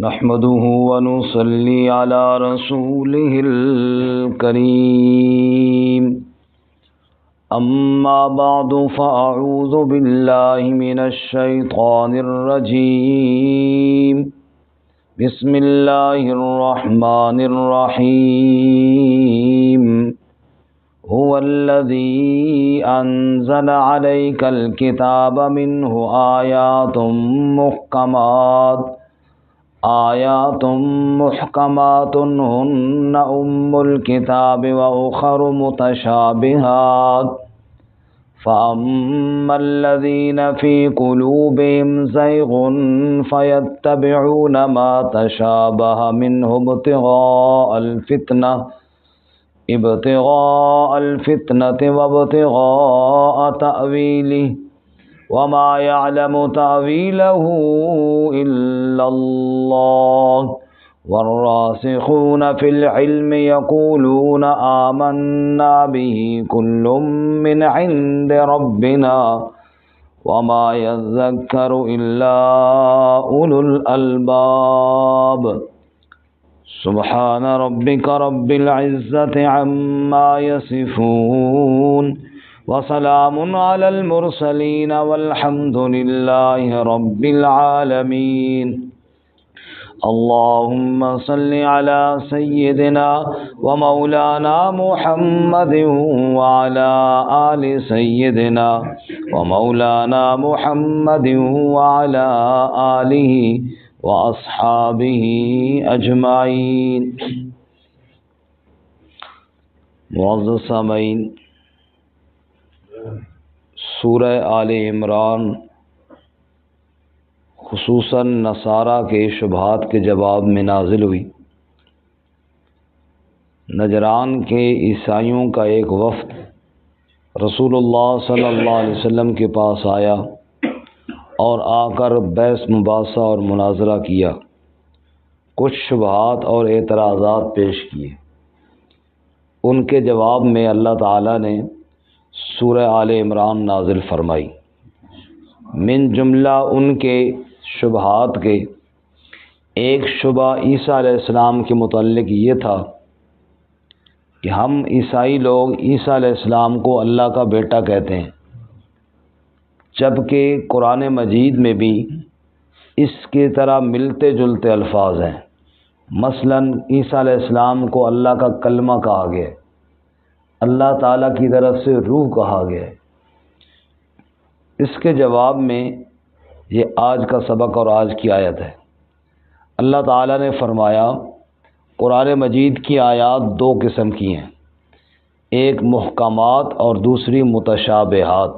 نحمده ونصلي على رسوله الكريم أما بعد فأعوذ بالله من الشيطان الرجيم بسم الله الرحمن الرحيم هو الذي أنزل عليك الكتاب منه آيات محكمات هن أم الكتاب وأخر متشابهات فأما الذين في قلوبهم زيغ فيتبعون ما تشابه منه ابتغاء الفتنة وابتغاء تأويله وما يعلم تأويله إلا الله والراسخون في العلم يقولون آمنا به كل من عند ربنا وما يذكر إلا أولو الألباب سبحان ربك رب العزة عما يصفون وسلام على المرسلين والحمد لله رب العالمين اللهم صل على سيدنا ومولانا محمد وعلى آل سيدنا ومولانا محمد وعلى آله وأصحابه أجمعين. معزز سامعین، سورہ آل عمران خصوصاً نصارہ کے شبہات کے جواب میں نازل ہوئی. نجران کے عیسائیوں کا ایک وفد رسول اللہ صلی اللہ علیہ وسلم کے پاس آیا اور آ کر بحث مباحثہ اور مناظرہ کیا. کچھ شبہات اور اعتراضات پیش کیے. ان کے جواب میں اللہ تعالیٰ نے سورہ آل عمران نازل فرمائی. من جملہ ان کے شبہات کے ایک شبہ عیسیٰ علیہ السلام کے متعلق یہ تھا کہ ہم عیسائی لوگ عیسیٰ علیہ السلام کو اللہ کا بیٹا کہتے ہیں، جبکہ قرآن مجید میں بھی اس کی طرح ملتے جلتے الفاظ ہیں. مثلا عیسیٰ علیہ السلام کو اللہ کا کلمہ کہا گیا ہے، اللہ تعالیٰ کی طرف سے روح کہا گیا ہے. اس کے جواب میں یہ آج کا سبق اور آج کی آیت ہے. اللہ تعالیٰ نے فرمایا قرآن مجید کی آیات دو قسم کی ہیں، ایک محکمات اور دوسری متشابہات.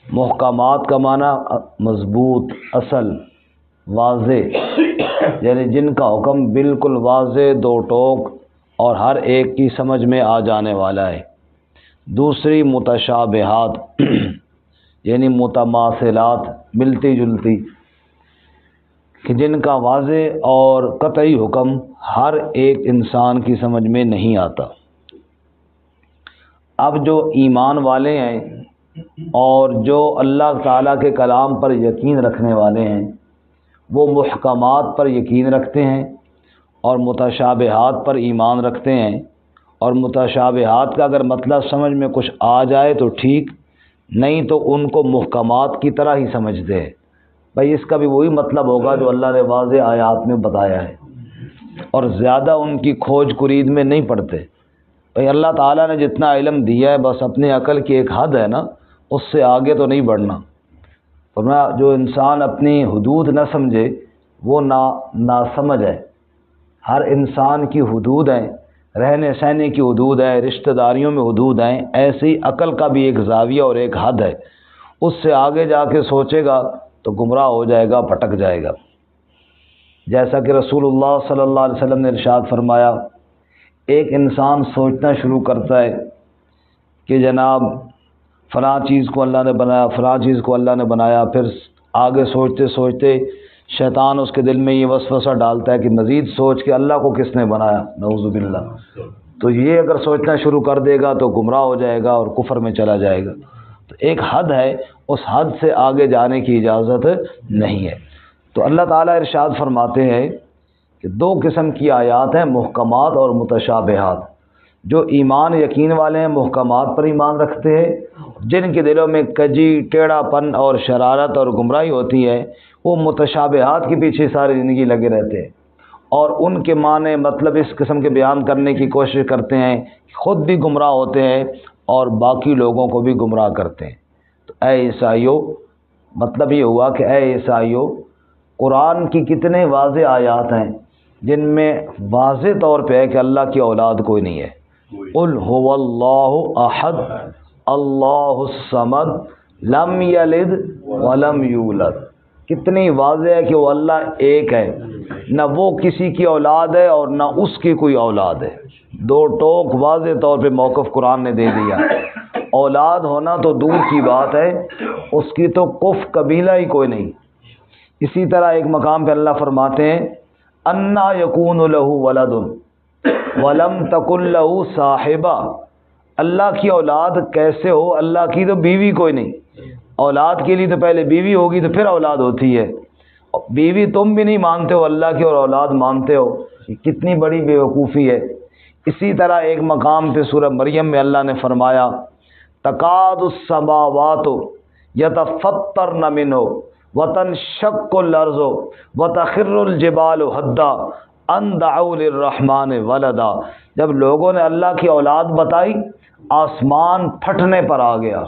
محکمات کا معنی مضبوط، اصل، واضح، یعنی جن کا حکم بالکل واضح، دو ٹوک اور ہر ایک کی سمجھ میں آ جانے والا ہے. دوسری متشابہات یعنی متماثلات، ملتی جلتی، کہ جن کا واضح اور قطعی حکم ہر ایک انسان کی سمجھ میں نہیں آتا. اب جو ایمان والے ہیں اور جو اللہ تعالیٰ کے کلام پر یقین رکھنے والے ہیں وہ محکمات پر یقین رکھتے ہیں اور متشابہات پر ایمان رکھتے ہیں. اور متشابہات کا اگر مطلب سمجھ میں کچھ آ جائے تو ٹھیک، نہیں تو ان کو محکمات کی طرح ہی سمجھتے ہیں. بھائی اس کا بھی وہی مطلب ہوگا جو اللہ نے واضح آیات میں بتایا ہے، اور زیادہ ان کی کھوج کرید میں نہیں پڑتے. بھائی اللہ تعالیٰ نے جتنا علم دیا ہے بس اپنے عقل کی ایک حد ہے نا، اس سے آگے تو نہیں بڑھنا. ورنہ جو انسان اپنی حدود نہ سمجھے وہ ناسمجھ ہے. ہر انسان کی حدود ہیں، رہنے سہنے کی حدود ہے، رشتہ داریوں میں حدود ہیں. ایسی عقل کا بھی ایک زاویہ اور ایک حد ہے. اس سے آگے جا کے سوچے گا تو گمراہ ہو جائے گا، بھٹک جائے گا. جیسا کہ رسول اللہ صلی اللہ علیہ وسلم نے ارشاد فرمایا، ایک انسان سوچنا شروع کرتا ہے کہ جناب فلاں چیز کو اللہ نے بنایا، فلاں چیز کو اللہ نے بنایا. پھر آگے سوچتے سوچتے شیطان اس کے دل میں یہ وسوسہ ڈالتا ہے کہ مزید سوچ کے اللہ کو کس نے بنایا، نعوذ باللہ. تو یہ اگر سوچنا شروع کر دے گا تو گمراہ ہو جائے گا اور کفر میں چلا جائے گا. تو ایک حد ہے، اس حد سے آگے جانے کی اجازت نہیں ہے. تو اللہ تعالیٰ ارشاد فرماتے ہیں کہ دو قسم کی آیات ہیں، محکمات اور متشابہات۔ جو ایمان یقین والے ہیں محکمات پر ایمان رکھتے ہیں، جن کے دلوں میں کجی، ٹیڑھا پن اور شرارت اور گمراہی ہوتی ہے وہ متشابہات کے پیچھے ساری زندگی لگے رہتے ہیں اور ان کے معنی مطلب اس قسم کے بیان کرنے کی کوشش کرتے ہیں، خود بھی گمراہ ہوتے ہیں اور باقی لوگوں کو بھی گمراہ کرتے ہیں۔ تو اے عیسائیو، مطلب یہ ہوا کہ اے عیسائیو، قرآن کی کتنے واضح آیات ہیں جن میں واضح طور پہ ہے کہ اللہ کی اولاد کوئی نہیں ہے۔ قل هو اللہ احد اللہ الصمد لم یلد ولم یولد، کتنی واضح ہے کہ وہ اللہ ایک ہے، نہ وہ کسی کی اولاد ہے اور نہ اس کی کوئی اولاد ہے۔ دو ٹوک واضح طور پہ موقف قرآن نے دے دیا۔ اولاد ہونا تو دور کی بات ہے، اس کی تو کف قبیلہ ہی کوئی نہیں۔ اسی طرح ایک مقام پہ اللہ فرماتے ہیں انا یکون لہ ولد ولم تکن لہ صاحبہ، اللہ کی اولاد کیسے ہو، اللہ کی تو بیوی کوئی نہیں۔ اولاد کے لیے تو پہلے بیوی ہوگی تو پھر اولاد ہوتی ہے، بیوی تم بھی نہیں مانتے ہو اللہ کی اور اولاد مانتے ہو، یہ کتنی بڑی بے وقوفی ہے۔ اسی طرح ایک مقام پہ سورہ مریم میں اللہ نے فرمایا تکاد السماوات یتفطرن منہ وتنشق الارض وتخر الجبال حدا ان دعوا للرحمن ولدا، جب لوگوں نے اللہ کی اولاد بتائی آسمان پھٹنے پر آ گیا،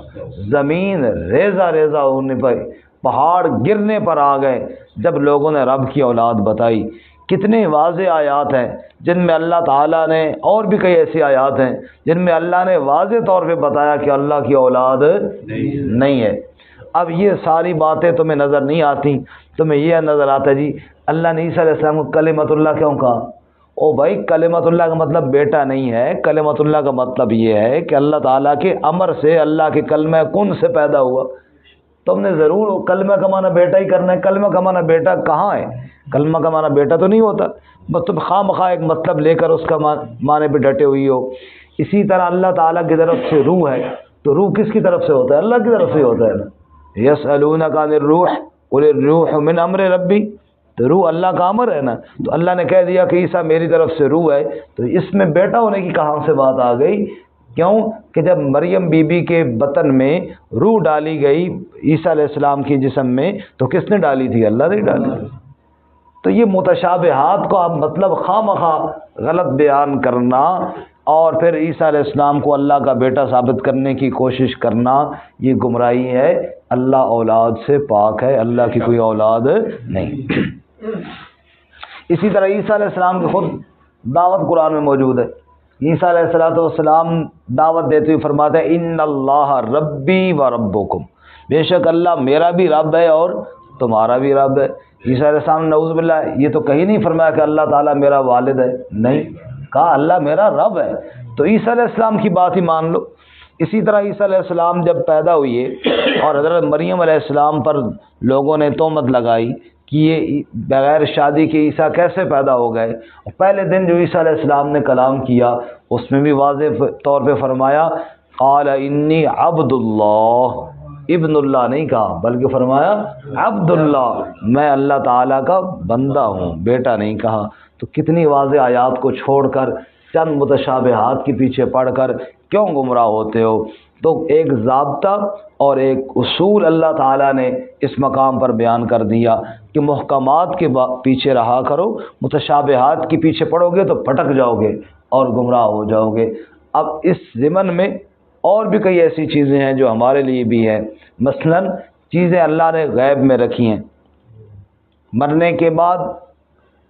زمین ریزہ ریزہ ہونے پر، پہاڑ گرنے پر آ گئے جب لوگوں نے رب کی اولاد بتائی۔ کتنے واضح آیات ہیں جن میں اللہ تعالیٰ نے، اور بھی کئی ایسی آیات ہیں جن میں اللہ نے واضح طور پہ بتایا کہ اللہ کی اولاد نہیں ہے۔ اب یہ ساری باتیں تمہیں نظر نہیں آتی، تمہیں یہ نظر آتا ہے جی اللہ نے عیسیٰ علیہ السلام کو کلمۃ اللہ کیوں کہا؟ او بھائی، کلمۃ اللہ کا مطلب بیٹا نہیں ہے، کلمۃ اللہ کا مطلب یہ ہے کہ اللہ تعالیٰ کے امر سے، اللہ کے کلمہ کن سے پیدا ہوا۔ تم نے ضرور کلمہ کا معنی بیٹا ہی کرنا ہے، کلمہ کا معنی بیٹا کہاں ہے؟ کلمہ کا معنی بیٹا تو نہیں ہوتا، بس تم خواہ مخواہ ایک مطلب لے کر اس کا معنی پہ ڈٹے ہوئی ہو۔ اسی طرح اللہ تعالیٰ کی طرف سے روح ہے، تو روح کس کی طرف سے ہوتا ہے؟ اللہ کی طرف سے ہوتا ہے نا۔ یسألونک عن الروح قل الروح من امر ربی، تو روح اللہ کا امر ہے نا، تو اللہ نے کہہ دیا کہ عیسیٰ میری طرف سے روح ہے، تو اس میں بیٹا ہونے کی کہاں سے بات آ گئی؟ کیوں کہ جب مریم بی بی کے بطن میں روح ڈالی گئی عیسیٰ علیہ السلام کے جسم میں تو کس نے ڈالی تھی؟ اللہ نے ڈالی تھی۔ تو یہ متشابہات کو مطلب خواہ مخواہ غلط بیان کرنا اور پھر عیسیٰ علیہ السلام کو اللہ کا بیٹا ثابت کرنے کی کوشش کرنا، یہ گمراہی ہے۔ اللہ اولاد سے پاک ہے، اللہ کی کوئی اولاد نہیں۔ اسی طرح عیسیٰ علیہ السلام کی خود دعوت قرآن میں موجود ہے۔ عیسیٰ علیہ السلام دعوت دیتے ہوئے فرماتے ہیں ان اللہ ربی و ربکم، بے شک اللہ میرا بھی رب ہے اور تمہارا بھی رب ہے۔ عیسیٰ علیہ السلام نعوذ باللہ یہ تو کہیں نہیں فرمایا کہ اللہ تعالیٰ میرا والد ہے، نہیں، کہا اللہ میرا رب ہے، تو عیسیٰ علیہ السلام کی بات ہی مان لو۔ اسی طرح عیسیٰ علیہ السلام جب پیدا ہوئے اور حضرت مریم علیہ السلام پر لوگوں نے تہمت لگائی کہ یہ بغیر شادی کے عیسیٰ کیسے پیدا ہو گئے، اور پہلے دن جو عیسیٰ علیہ السلام نے کلام کیا اس میں بھی واضح طور پہ فرمایا قال انی عبد اللہ، ابن اللہ نہیں کہا بلکہ فرمایا عبد اللہ، میں اللہ تعالیٰ کا بندہ ہوں، بیٹا نہیں کہا۔ تو کتنی واضح آیات کو چھوڑ کر چند متشابہات کے پیچھے پڑھ کر کیوں گمراہ ہوتے ہو؟ تو ایک ضابطہ اور ایک اصول اللہ تعالیٰ نے اس مقام پر بیان کر دیا کہ محکمات کے پیچھے رہا کرو، متشابہات کے پیچھے پڑھو گے تو پھٹک جاؤ گے اور گمراہ ہو جاؤ گے۔ اب اس ضمن میں اور بھی کئی ایسی چیزیں ہیں جو ہمارے لیے بھی ہیں، مثلا چیزیں اللہ نے غیب میں رکھی ہیں، مرنے کے بعد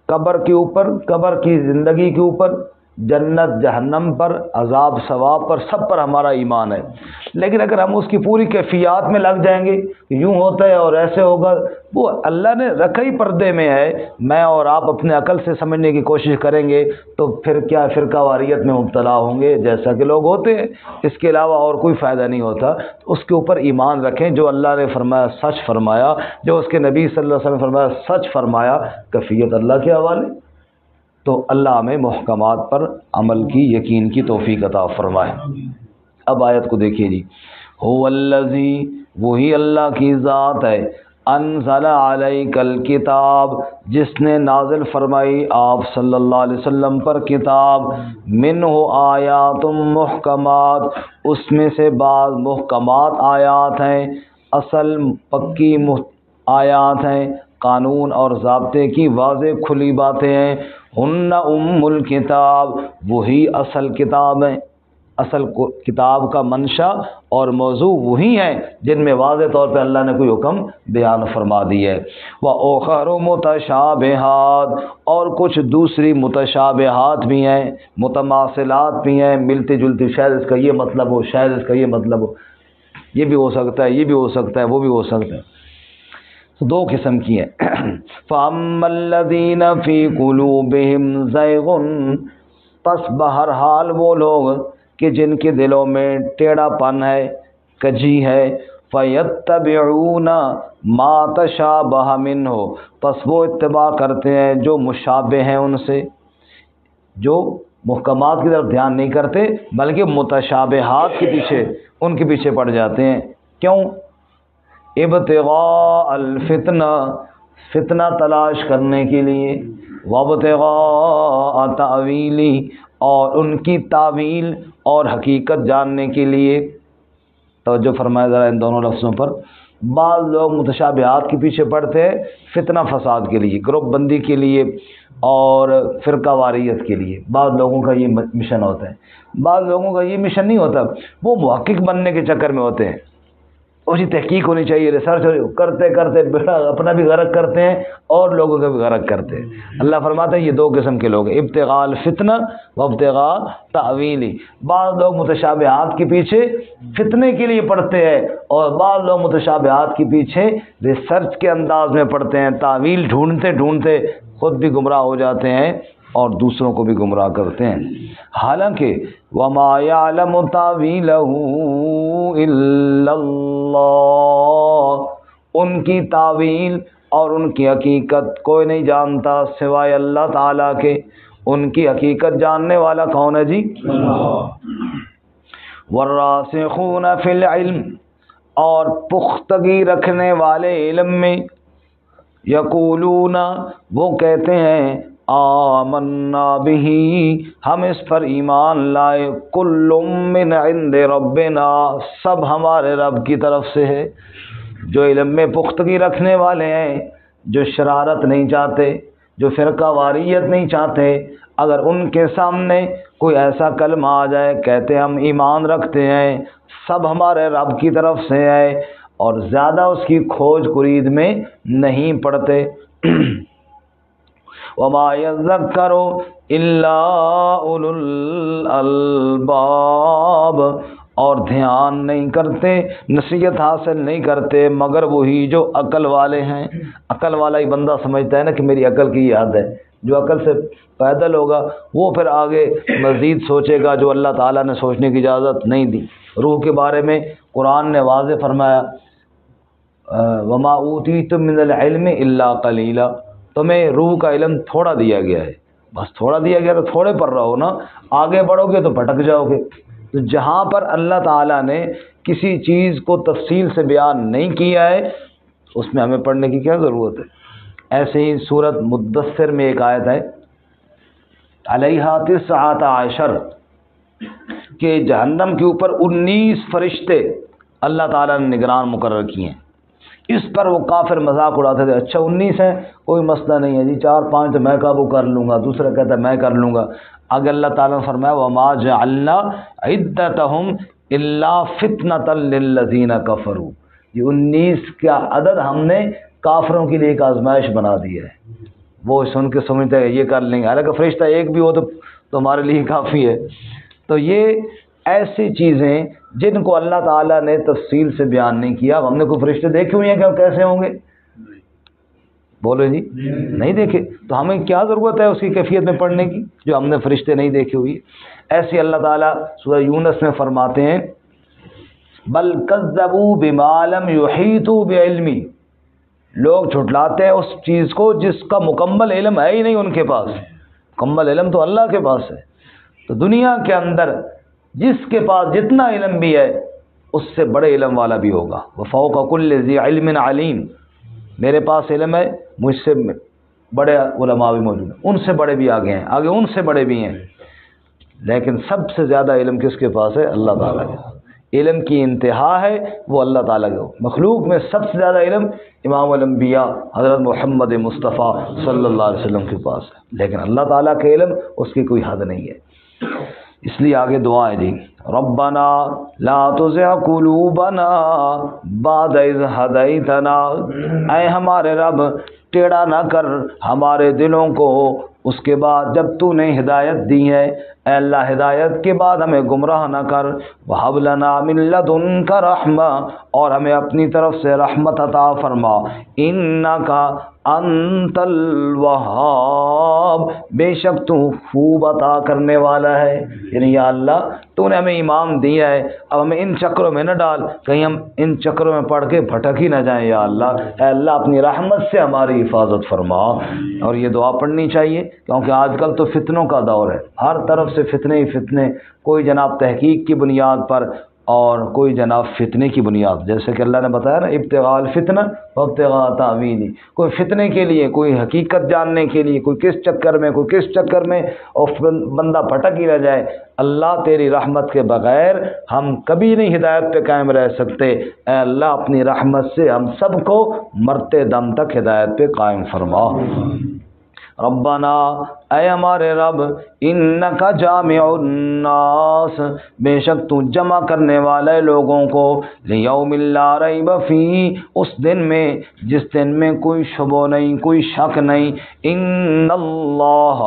قبر کے اوپر، قبر کی زندگی کے اوپر، جنت جہنم پر، عذاب ثواب پر، سب پر ہمارا ایمان ہے۔ لیکن اگر ہم اس کی پوری کیفیات میں لگ جائیں گے یوں ہوتا ہے اور ایسے ہوگا، وہ اللہ نے رکھا ہی پردے میں ہے، میں اور آپ اپنے عقل سے سمجھنے کی کوشش کریں گے تو پھر کیا فرقہ واریت میں مبتلا ہوں گے جیسا کہ لوگ ہوتے ہیں، اس کے علاوہ اور کوئی فائدہ نہیں ہوتا۔ اس کے اوپر ایمان رکھیں، جو اللہ نے فرمایا سچ فرمایا، جو اس کے نبی صلی اللہ علیہ وسلم نے فرمایا سچ فرمایا، کیفیت اللہ کے حوالے۔ تو اللہ ہمیں محکمات پر عمل کی، یقین کی توفیق عطا فرمائے۔ اب آیت کو دیکھیے جی، هو الذی، وہی اللہ کی ذات ہے، انزل علیک الکتاب، جس نے نازل فرمائی آپ صلی اللہ علیہ وسلم پر کتاب، منہ آیات محکمات، اس میں سے بعض محکمات آیات ہیں، اصل پکی آیات ہیں، قانون اور ضابطے کی واضح کھلی باتیں ہیں، ہن ام الکتاب، وہی اصل کتاب ہیں، اصل کتاب کا منشا اور موضوع وہی ہیں جن میں واضح طور پہ اللہ نے کوئی حکم بیان فرما دی ہے۔ وَأُخَرُ مُتَشَابِهَاتٌ، اور کچھ دوسری متشابہات بھی ہیں، متماثلات بھی ہیں، ملتی جلتی، شاید اس کا یہ مطلب ہو، شاید اس کا یہ مطلب ہو، یہ بھی ہو سکتا ہے، یہ بھی ہو سکتا ہے، وہ بھی ہو سکتا ہے۔ دو قسم کی ہیں۔ فَأَمَّا الَّذِينَ فِي قُلُوبِهِمْ زَيْغٌ، پس بہرحال وہ لوگ کہ جن کے دلوں میں ٹیڑھا پن ہے، کجی ہے، فَيَتَّبِعُونَ مَا تَشَابَهَ مِنْهُ، پس وہ اتباع کرتے ہیں جو مشابہ ہیں ان سے، جو محکمات کی طرف دھیان نہیں کرتے بلکہ متشابہات کے پیچھے، ان کے پیچھے پڑ جاتے ہیں۔ کیوں؟ ابتغاء الفتنہ، فتنہ تلاش کرنے کے لیے، وابتغاء تأویلی، اور ان کی تعویل اور حقیقت جاننے کے لیے۔ توجہ فرمائے ذرا ان دونوں لفظوں پر۔ بعض لوگ متشابہات کے پیچھے پڑتے ہیں فتنہ فساد کے لیے، گروپ بندی کے لیے اور فرقہ واریت کے لیے، بعض لوگوں کا یہ مشن ہوتا ہے۔ بعض لوگوں کا یہ مشن نہیں ہوتا، وہ محقق بننے کے چکر میں ہوتے ہیں، اسی تحقیق ہونی چاہیے، ریسرچ کرتے کرتے اپنا بھی غرق کرتے ہیں اور لوگوں کا بھی غرق کرتے ہیں۔ اللہ فرماتا ہے یہ دو قسم کے لوگ ہیں، ابتغاء الفتنہ و ابتغاء تأویلی۔ بعض لوگ متشابہات کے پیچھے فتنے کے لیے پڑھتے ہیں اور بعض لوگ متشابہات کے پیچھے ریسرچ کے انداز میں پڑھتے ہیں، تعویل ڈھونڈتے ڈھونڈتے خود بھی گمراہ ہو جاتے ہیں اور دوسروں کو بھی گمراہ کرتے ہیں۔ حالانکہ وَمَا يَعْلَمُ تَأْوِيلَهُ إِلَّا اللَّهُ، ان کی تعویل اور ان کی حقیقت کوئی نہیں جانتا سوائے اللہ تعالیٰ کے۔ ان کی حقیقت جاننے والا کون ہے جی؟ وَالرَّاسِخُونَ فِي الْعِلْمِ، اور پختگی رکھنے والے علم میں، یقولون، وہ کہتے ہیں، آمنا بہ، ہم اس پر ایمان لائے، کل من عند ربنا، سب ہمارے رب کی طرف سے ہے۔ جو علم میں پختگی رکھنے والے ہیں، جو شرارت نہیں چاہتے، جو فرقہ واریت نہیں چاہتے، اگر ان کے سامنے کوئی ایسا کلمہ آ جائے، کہتے ہم ایمان رکھتے ہیں، سب ہمارے رب کی طرف سے ہے، اور زیادہ اس کی کھوج کرید میں نہیں پڑتے۔ وَمَا يَذَّكَّرُ إِلَّا أُولُو الْأَلْبَابِ، اور دھیان نہیں کرتے، نصیحت حاصل نہیں کرتے مگر وہی جو عقل والے ہیں۔ عقل والا ہی بندہ سمجھتا ہے نا کہ میری عقل کی یہ حد ہے۔ جو عقل سے پیدل ہوگا وہ پھر آگے مزید سوچے گا جو اللہ تعالیٰ نے سوچنے کی اجازت نہیں دی۔ روح کے بارے میں قرآن نے واضح فرمایا، وَمَا أُوتِيتُم مِّنَ الْعِلْمِ إِلَّا قَلِيلًا، تمہیں روح کا علم تھوڑا دیا گیا ہے، بس تھوڑا دیا گیا تو تھوڑے پر رہو نا، آگے بڑھو گے تو بھٹک جاؤ گے۔ تو جہاں پر اللہ تعالیٰ نے کسی چیز کو تفصیل سے بیان نہیں کیا ہے اس میں ہمیں پڑھنے کی کیا ضرورت ہے؟ ایسے ہی سورۃ مدثر میں ایک آیت ہے، علیہا 19 کہ جہنم کے اوپر 19 فرشتے اللہ تعالیٰ نے نگران مقرر کیے ہیں۔ اس پر وہ کافر مذاق اڑاتے تھے، اچھا 19 ہیں، کوئی مسئلہ نہیں ہے جی، 4-5 تو میں قابو کر لوں گا، دوسرا کہتا ہے میں کر لوں گا۔ اگر اللہ تعالیٰ نے فرمایا وَمَا جَعَلْنَا عِدَّتَهُمْ إِلَّا فِتْنَةً لِلَّذِينَ كَفَرُوا، یہ 19 کا عدد ہم نے کافروں کے لیے ایک آزمائش بنا دی ہے۔ وہ سن کے سمجھتے ہیں یہ کر لیں گے، حالانکہ فرشتہ ایک بھی ہو تو تمہارے لیے کافی ہے۔ تو یہ ایسی چیزیں جن کو اللہ تعالیٰ نے تفصیل سے بیان نہیں کیا۔ ہم نے کوئی فرشتے دیکھے ہوئے ہیں کہ کیسے ہوں گے؟ بولو جی، نہیں دیکھے، تو ہمیں کیا ضرورت ہے اس کی کیفیت میں پڑھنے کی جو ہم نے فرشتے نہیں دیکھے ہوئے؟ ایسے اللہ تعالیٰ سورہ یونس میں فرماتے ہیں، بل کذبوا بما لم یحیطوا بعلمہ، لوگ جھٹلاتے ہیں اس چیز کو جس کا مکمل علم ہے ہی نہیں ان کے پاس۔ مکمل علم تو اللہ کے پاس ہے۔ تو دنیا کے اندر جس کے پاس جتنا علم بھی ہے اس سے بڑے علم والا بھی ہوگا، وفوق کل ذی علم علیم۔ میرے پاس علم ہے، مجھ سے بڑے علماء بھی موجود ہیں، ان سے بڑے بھی آگے ہیں، آگے ان سے بڑے بھی ہیں، لیکن سب سے زیادہ علم کس کے پاس ہے؟ اللہ تعالیٰ کے۔ علم کی انتہا ہے وہ اللہ تعالیٰ کے۔ مخلوق میں سب سے زیادہ علم امام الانبیاء حضرت محمد مصطفیٰ صلی اللہ علیہ وسلم کے پاس ہے، لیکن اللہ تعالیٰ کے علم اس کی کوئی حد نہیں ہے۔ اس لیے آگے دعا ہے جی، ربنا لا تزغ قلوبنا بعد اذ ہدیتنا، اے ہمارے رب ٹیڑھا نہ کر ہمارے دلوں کو اس کے بعد جب تو نے ہدایت دی ہے، اے اللہ ہدایت کے بعد ہمیں گمراہ نہ کر، وہب لنا من لدنک رحمہ، اور ہمیں اپنی طرف سے رحمت عطا فرما، انک انت الوہاب، بے شک تو خوب عطا کرنے والا ہے۔ یعنی یا اللہ تو نے ہمیں ایمان دیا ہے، اب ہمیں ان چکروں میں نہ ڈال، کہیں ہم ان چکروں میں پڑھ کے بھٹک ہی نہ جائیں یا اللہ۔ اے اللہ اپنی رحمت سے ہماری حفاظت فرما۔ اور یہ دعا پڑھنی چاہیے کیونکہ آج کل تو فتنوں کا دور ہے، ہر طرف سے فتنے ہی فتنے، کوئی جناب تحقیق کی بنیاد پر اور کوئی جناب فتنے کی بنیاد، جیسے کہ اللہ نے بتایا نا ابتغاء الفتنہ وابتغاء تاویلہ، کوئی فتنے کے لیے، کوئی حقیقت جاننے کے لیے، کوئی کس چکر میں، کوئی کس چکر میں، اور بندہ بھٹک ہی رہ جائے۔ اللہ تیری رحمت کے بغیر ہم کبھی نہیں ہدایت پہ قائم رہ سکتے، اے اللہ اپنی رحمت سے ہم سب کو مرتے دم تک ہدایت پہ قائم فرما۔ ربنا، اے ہمارے رب، انک جامع الناس، بے شک تو جمع کرنے والے لوگوں کو، لیوم لا ریب فیہ، اس دن میں جس دن میں کوئی شبہ نہیں، کوئی شک نہیں، ان اللہ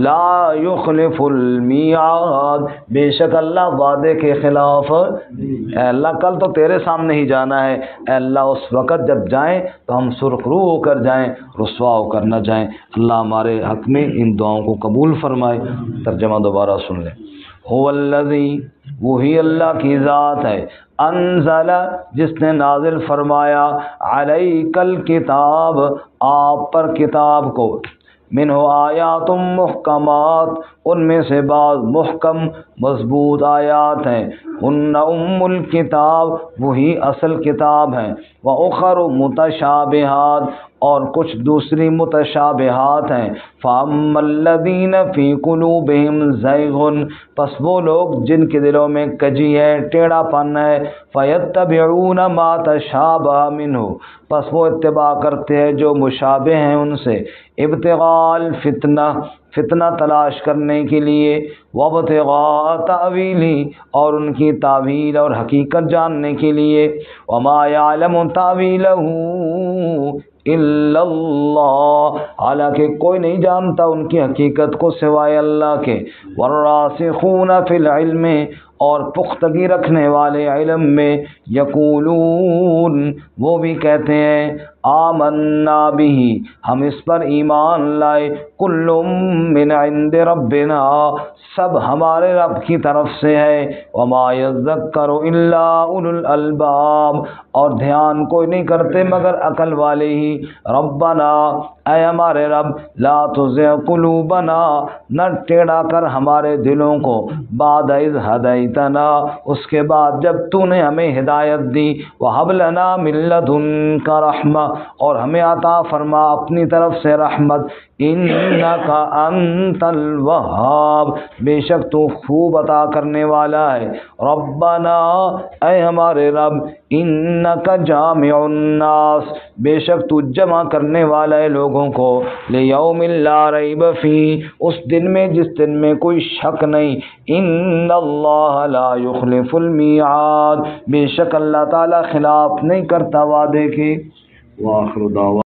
لا یخلف المیعاد، بے شک اللہ وعدے کے خلاف، اے اللہ کل تو تیرے سامنے ہی جانا ہے، اے اللہ اس وقت جب جائیں تو ہم سرخرو ہو کر جائیں، رسوا ہو کر نہ جائیں۔ اللہ ہمارے حق میں ان دعاؤں کو قبول فرمائے۔ ترجمہ دوبارہ سن لیں۔ هو الذی، وہی اللہ کی ذات ہے، انزل، جس نے نازل فرمایا، علیک الکتاب، آپ پر کتاب کو، منہ آیات محکمات، ان میں سے بعض محکم مضبوط آیات ہیں، ان ام الکتاب، وہی اصل کتاب ہیں، وَأُخَرُ متشابہات، اور کچھ دوسری متشابہات ہیں، فَأَمَّا الَّذِينَ فِي قُلُوبِهِمْ زَيْغٌ، پس وہ لوگ جن کے دلوں میں کجی ہے، ٹیڑھا پن ہے، فَيَتَّبِعُونَ مَا تَشَابَهَ مِنْهُ، پس وہ اتباع کرتے ہیں جو مشابہ ہیں ان سے، ابتغاء الفتنہ، فتنہ تلاش کرنے کے لیے، وابتغاء تأویلہ، اور ان کی تعویل اور حقیقت جاننے کے لیے، وما یعلم تأویلہ الا اللہ، حالانکہ کوئی نہیں جانتا ان کی حقیقت کو سوائے اللہ کے، والراسخون فی العلم، اور پختگی رکھنے والے علم میں، یقولون، وہ بھی کہتے ہیں، آمنا بہ، ہم اس پر ایمان لائے، کل من عند ربنا، سب ہمارے رب کی طرف سے ہے، وما یذکر الا اولو الالباب، اور دھیان کوئی نہیں کرتے مگر عقل والے ہی۔ ربنا، اے ہمارے رب، لا تزغ قلوبنا، نہ ٹیڑھا کر ہمارے دلوں کو، بعد اذ ہدیتنا، اس کے بعد جب تو نے ہمیں ہدایت دی، وہب لنا من لدنک رحمہ، اور ہمیں عطا فرما اپنی طرف سے رحمت، انک انت الوہاب، بے شک تو خوب عطا کرنے والا ہے۔ ربنا، اے ہمارے رب، انک جامع الناس، بے شک تو جمع کرنے والے لوگوں کو، لیوم لا ریب فیہ، اس دن میں جس دن میں کوئی شک نہیں، ان اللہ لا یخلف المیعاد، بے شک اللہ تعالی خلاف نہیں کرتا وعدے کے۔ وآخر دعوانا